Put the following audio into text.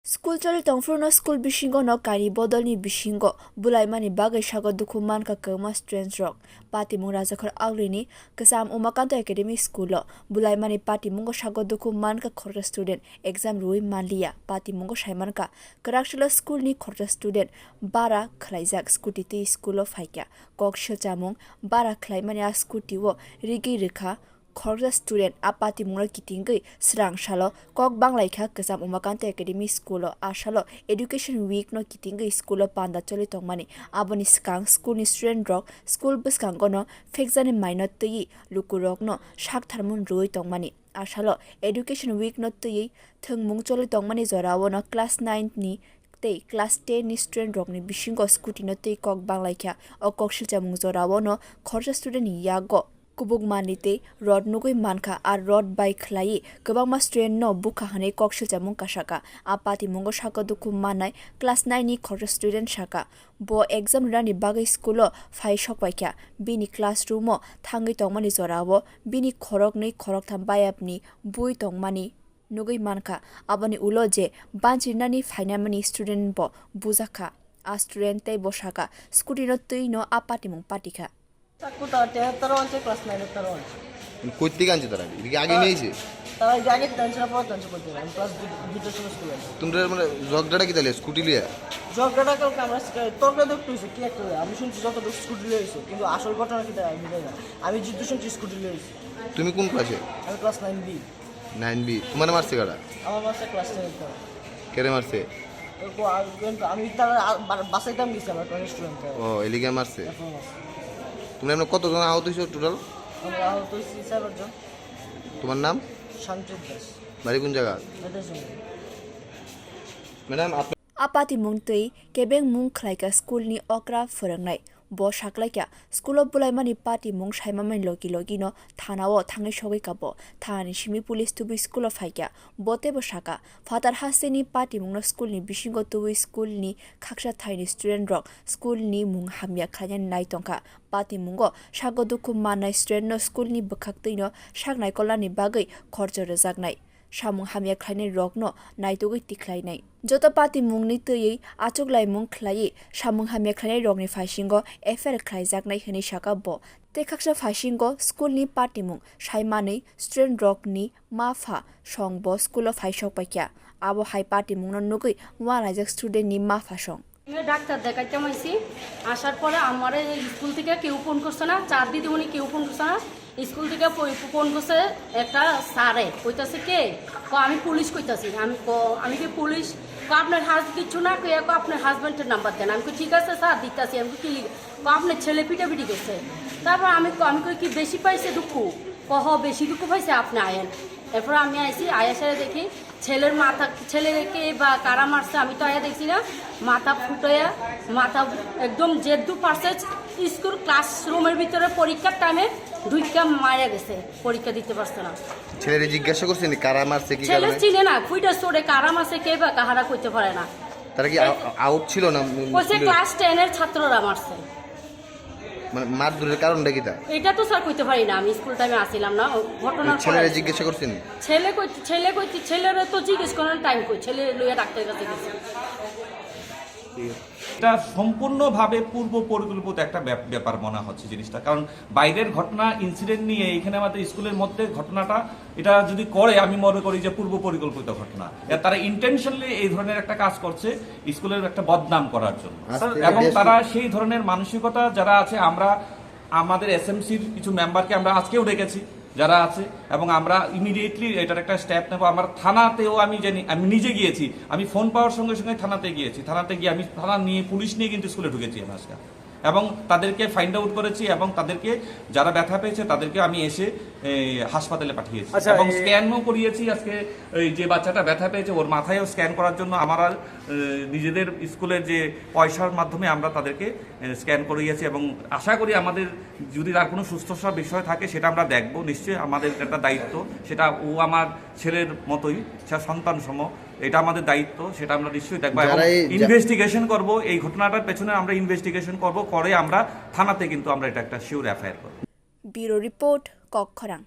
School choli tongfruno school bisingo no kari bodol ni bisingo bwlai mani bagai sago dukhu mankha kwbangma students rok pati mwng rajakhor aguli ni kwcham Umakanta academy school lo bwlai mani pati mungo sago dukhu mankha khorja student exam rui manliya pati mungo saimanka kwrakshilo school ni khorja student bara khwlaijak Scooty ti school lo phaikya kwcham bara khwlaimani a Scooty wo rikha khorja student apati mungra kitingui srang salo koktwma laikha kwcham Umakanta academy school lo asalo education week no kitingui school lo panda choli tongmani aboni skang school ni student rok school buskang no fekjani minor tui lukurok no sak tharmun rui tongmani asalo education week no tui thungmung choli tongmani jorawo no class 9 ni tei class 10 ni student rok ni bisingo Scooty no tei koktwma laikha o kokshilchamung jorawo no khorja student yago kwbangma ni tei rod nugui mankha ar rod bai khlai kwbangma student no bukha hane kokshilchamung kasaka apati mungo sago dukhu manai class 9 ni khorja student saka bo exam rani bagai school o phai sokphai bini classroom o thangai tongmani jorawo bini khorok nei khorok tham bayapni bui tongmani nugui mankha abani ulo je banchirnani phainamani student bo bujaka a student tei bosaka Scooty no tui no apati mung patika চাকুটা 73 অঞ্চল class 9 এর 13 অঞ্চল কই থেকে আনছে তারা এদিকে আগে নিয়েছে তারা আগে টেনশন পর টেনশন করতে আমি ক্লাস 2 সময় স্কুলে তোমরা মানে জগডাটা কি তাহলে স্কুটি লিয়া জগডাটা কালকে আমরা তর্ক দেখতে হইছে কি একটা আমি শুনছি যত স্কুটি লইছে কিন্তু আসল ঘটনা কি তাই আমি জানি না আমি জিদ্দু শুনছি স্কুটি লইছে তুমি কোন ক্লাসে আমি ক্লাস 9B 9B তোমার মারছে কারা আমার বাসা ক্লাস 10 এর কেরে মারছে আমি তার বাসাইতাম গেছি আমার রেস্টুরেন্টে ও এলিগা মারছে তুমি আমরা কতজন আহত হইছো টোটাল আমরা আহত হইছি 7 জন তোমার নাম শান্তির দাস বাড়ি কোন জায়গা madam apati mung tui kebeng mung khlaika school ni okra phorangnai bo saklaika school of bwlai mani pati mung saimamai logi no thana o thangai sogoi kabo thani simi police tubi school of phaikya bote bo saka father haseni pati mung no school ni bisingo tubi school ni khaksha thaini student rok school ni mung hamya khayan nai tongka pati mungo sago dukhu manai student no school ni bukhak tui no saknai kolani bagai khorjo rejaknai samung hamya khlainai rok no naitugui tiklainai joto pati mungni tui achuklai mung khlai samung hamya khlainai rok ni phasingo affair khlaijaknai hini saka bo te khaksa phasingo school ni pati mung saimani student rok ni mafa songbo school of phaisok paikya abo hai pati mung no nugui wa rajak student ni mafa song doctor দেখাইতে মাইছি আসার পরে আমার school থেকে কেউ phone করছে না চার দিদিমণি কেউ ফোন করছে না স্কুল থেকে ফোন করছে একটা স্যারে কইতাছে কে আমি পুলিশ কইতাছি আমি কি পুলিশ আপনার কিছু না কে আপনার হাজব্যান্ডের নাম্বার দেন আমি ঠিক আছে স্যার দিতাছি আমি কি আপনার ছেলে পিটাপিটি করছে তারপর আমি কই কি বেশি পাইছে দুঃখু বেশি দুঃখ পাইছে আপনি আয়েন এরপর আমি আইসি আয়াসে দেখি ছেলের ছেলেকে বা কারা মারছে আমি তো আয়া দেখছি না মাথা ফুটাইয়া মাথা একদম জেদ্দু পারছে স্কুল ক্লাসরুমের ভিতরে পরীক্ষার টাইমে ঢুইকা মারা গেছে পরীক্ষা দিতে পারছে না ছেলেরে জিজ্ঞাসা করছেন কারা মারছে কি ছেলে চিনে না কুইটা স্টোরে কারা মারছে কে বা কাহারা কইতে পারে না তারা কি আউট ছিল না কইছে ক্লাস 10 এর ছাত্ররা মারছে মানে মারধরের কারণটা কি তা এটা তো স্যার কইতে পারি না আমি স্কুল টাইমে আসিলাম না ঘটনা ছেলেরে জিজ্ঞাসা করছেন ছেলেরে তো জিজ্ঞেস করার টাইম কই ছেলে লইয়া ডাক্তারের কাছে গেছে এটা সম্পূর্ণভাবে পূর্ব পরিকল্পিত একটা ব্যাপার মনে হচ্ছে জিনিসটা কারণ বাইরের ঘটনা ইনসিডেন্ট নিয়ে এখানে আমাদের স্কুলের মধ্যে ঘটনাটা এটা যদি করে আমি মনে করি যে পূর্ব পরিকল্পিত ঘটনা তারা ইন্টেনশনালি এই ধরনের একটা কাজ করছে স্কুলের একটা বদনাম করার জন্য এবং তারা সেই ধরনের মানসিকতা যারা আছে আমরা আমাদের এসএমসির কিছু মেম্বারকে আমরা আজকেও ডেকেছি যারা আছে এবং আমরা ইমিডিয়েটলি এটার একটা স্টেপ নেব আমার থানাতেও আমি নিজে গিয়েছি আমি ফোন পাওয়ার সঙ্গে সঙ্গে থানাতে গিয়ে আমি থানা নিয়ে পুলিশ নিয়ে কিন্তু স্কুলে ঢুকেছি আজকে এবং তাদেরকে ফাইন্ড আউট করেছি এবং তাদেরকে যারা ব্যথা পেয়েছে তাদেরকে আমি এসে হাসপাতালে পাঠিয়েছি এবং স্ক্যানও করিয়েছি আজকে যে বাচ্চাটা ব্যথা পেয়েছে ওর মাথায়ও স্ক্যান করার জন্য আমরা নিজেদের স্কুলের যে পয়সার মাধ্যমে আমরা তাদেরকে স্ক্যান করিয়েছি এবং আশা করি আমাদের যদি তার কোনো সুস্থতার বিষয় থাকে সেটা আমরা দেখব নিশ্চয়ই আমাদের একটা দায়িত্ব সেটা ও আমার ছেলের মতোই সে সন্তান সম এটা আমাদের দায়িত্ব সেটা আমরা নিশ্চয়ই দেখবো এবং ইনভেস্টিগেশন করব এই ঘটনাটার পেছনে আমরা ইনভেস্টিগেশন করব করে আমরা থানাতে কিন্তু আমরা এটা একটা শিওর এফআইআর করব ব্যুরো রিপোর্ট কক্ষরাং।